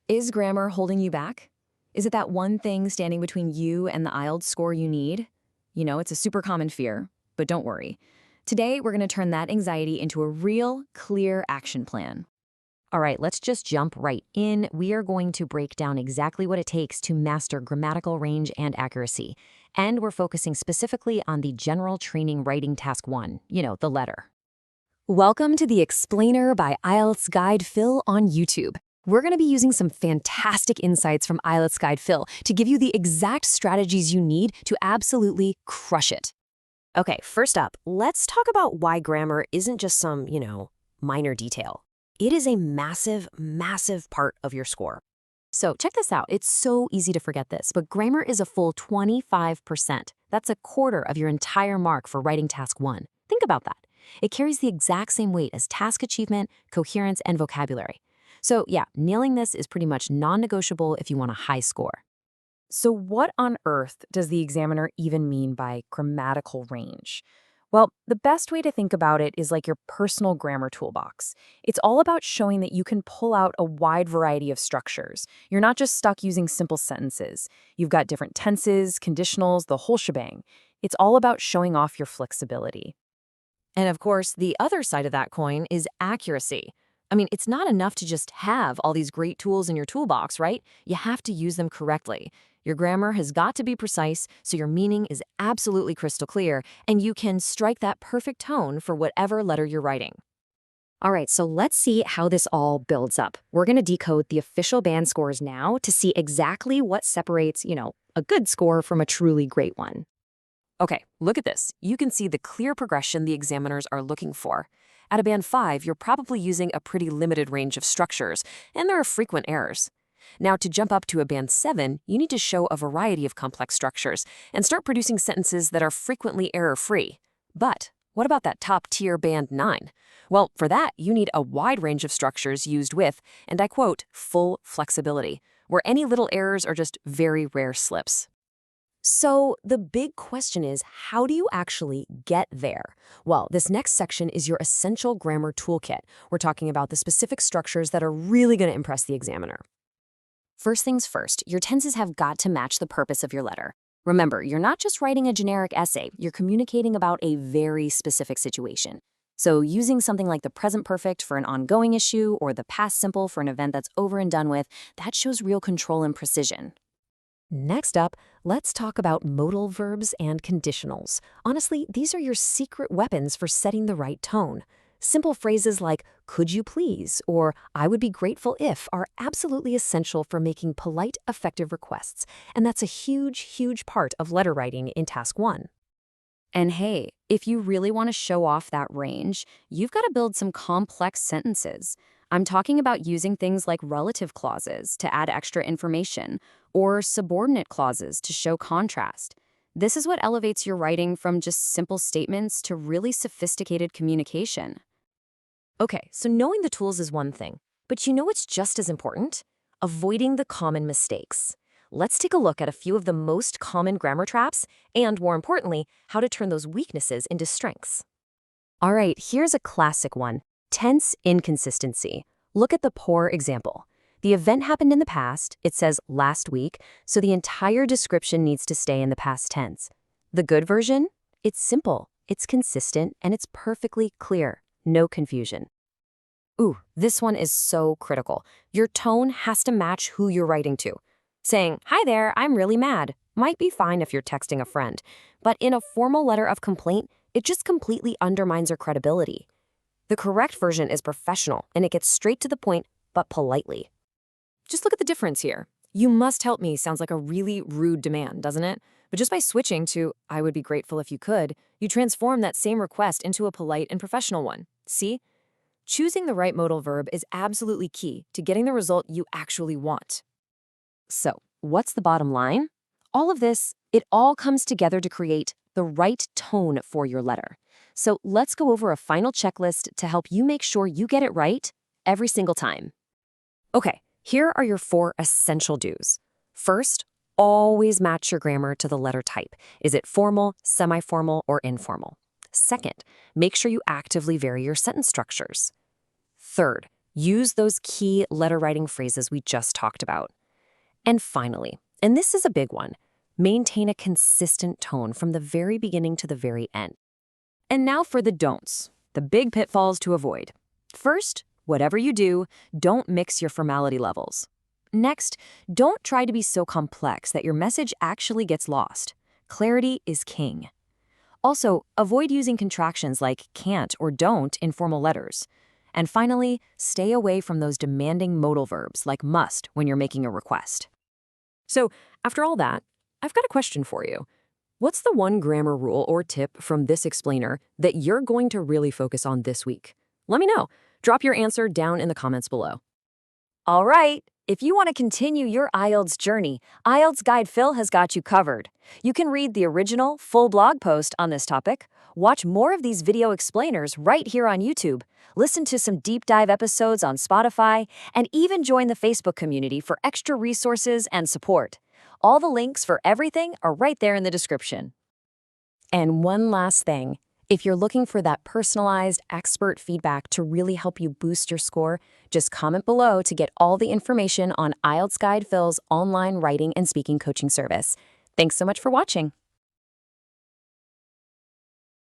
Is grammar holding you back? Is it that one thing standing between you and the IELTS score you need? You know, it's a super common fear, but don't worry. Today, we're going to turn that anxiety into a real, clear action plan. All right, let's just jump right in. We are going to break down exactly what it takes to master grammatical range and accuracy. And we're focusing specifically on the general training writing task 1, the letter. Welcome to the Explainer by IELTS Guide Phil on YouTube. We're going to be using some fantastic insights from IELTS Guide Phil to give you the exact strategies you need to absolutely crush it. Okay, first up, let's talk about why grammar isn't just some, minor detail. It is a massive, massive part of your score. So check this out. It's so easy to forget this, but grammar is a full 25%. That's a quarter of your entire mark for writing task 1. Think about that. It carries the exact same weight as task achievement, coherence, and vocabulary. So yeah, nailing this is pretty much non-negotiable if you want a high score. So what on earth does the examiner even mean by grammatical range? Well, the best way to think about it is like your personal grammar toolbox. It's all about showing that you can pull out a wide variety of structures. You're not just stuck using simple sentences. You've got different tenses, conditionals, the whole shebang. It's all about showing off your flexibility. And of course, the other side of that coin is accuracy. I mean, it's not enough to just have all these great tools in your toolbox, right? You have to use them correctly. Your grammar has got to be precise, so your meaning is absolutely crystal clear, and you can strike that perfect tone for whatever letter you're writing. All right, so let's see how this all builds up. We're going to decode the official band scores now to see exactly what separates, a good score from a truly great one. Okay, look at this. You can see the clear progression the examiners are looking for. At a band 5, you're probably using a pretty limited range of structures, and there are frequent errors. Now, to jump up to a band 7, you need to show a variety of complex structures and start producing sentences that are frequently error-free. But what about that top-tier band 9? Well, for that, you need a wide range of structures used with, and I quote, full flexibility, where any little errors are just very rare slips. So the big question is, how do you actually get there? Well, this next section is your essential grammar toolkit. We're talking about the specific structures that are really going to impress the examiner. First things first, your tenses have got to match the purpose of your letter. Remember, you're not just writing a generic essay, you're communicating about a very specific situation. So using something like the present perfect for an ongoing issue or the past simple for an event that's over and done with, that shows real control and precision. Next up, let's talk about modal verbs and conditionals. Honestly, these are your secret weapons for setting the right tone. Simple phrases like, could you please, or I would be grateful if, are absolutely essential for making polite, effective requests. And that's a huge, huge part of letter writing in task 1. And hey, if you really want to show off that range, you've got to build some complex sentences. I'm talking about using things like relative clauses to add extra information, or subordinate clauses to show contrast. This is what elevates your writing from just simple statements to really sophisticated communication. Okay, so knowing the tools is one thing, but you know what's just as important? Avoiding the common mistakes. Let's take a look at a few of the most common grammar traps, and more importantly, how to turn those weaknesses into strengths. All right, here's a classic one. Tense inconsistency. Look at the poor example. The event happened in the past, it says last week, so the entire description needs to stay in the past tense. The good version? It's simple, it's consistent, and it's perfectly clear. No confusion. Ooh, this one is so critical. Your tone has to match who you're writing to. Saying, "Hi there, I'm really mad," might be fine if you're texting a friend, but in a formal letter of complaint, it just completely undermines your credibility. The correct version is professional, and it gets straight to the point, but politely. Just look at the difference here. "You must help me" sounds like a really rude demand, doesn't it? But just by switching to "I would be grateful if you could," you transform that same request into a polite and professional one. See? Choosing the right modal verb is absolutely key to getting the result you actually want. So, what's the bottom line? All of this, it all comes together to create the right tone for your letter. So let's go over a final checklist to help you make sure you get it right every single time. Okay, here are your 4 essential do's. First, always match your grammar to the letter type. Is it formal, semi-formal, or informal? Second, make sure you actively vary your sentence structures. Third, Use those key letter writing phrases we just talked about. And finally, and this is a big one, maintain a consistent tone from the very beginning to the very end. And now for the don'ts, the big pitfalls to avoid. First, whatever you do, don't mix your formality levels. Next, don't try to be so complex that your message actually gets lost. Clarity is king. Also, avoid using contractions like can't or don't in formal letters. And finally, stay away from those demanding modal verbs like must when you're making a request. So, after all that, I've got a question for you. What's the one grammar rule or tip from this explainer that you're going to really focus on this week? Let me know. Drop your answer down in the comments below. All right, if you want to continue your IELTS journey, IELTS Guide Phil has got you covered. You can read the original, full blog post on this topic, watch more of these video explainers right here on YouTube, listen to some deep dive episodes on Spotify, and even join the Facebook community for extra resources and support. All the links for everything are right there in the description. And one last thing. If you're looking for that personalized, expert feedback to really help you boost your score, just comment below to get all the information on IELTS Guide Phil's online writing and speaking coaching service. Thanks so much for watching.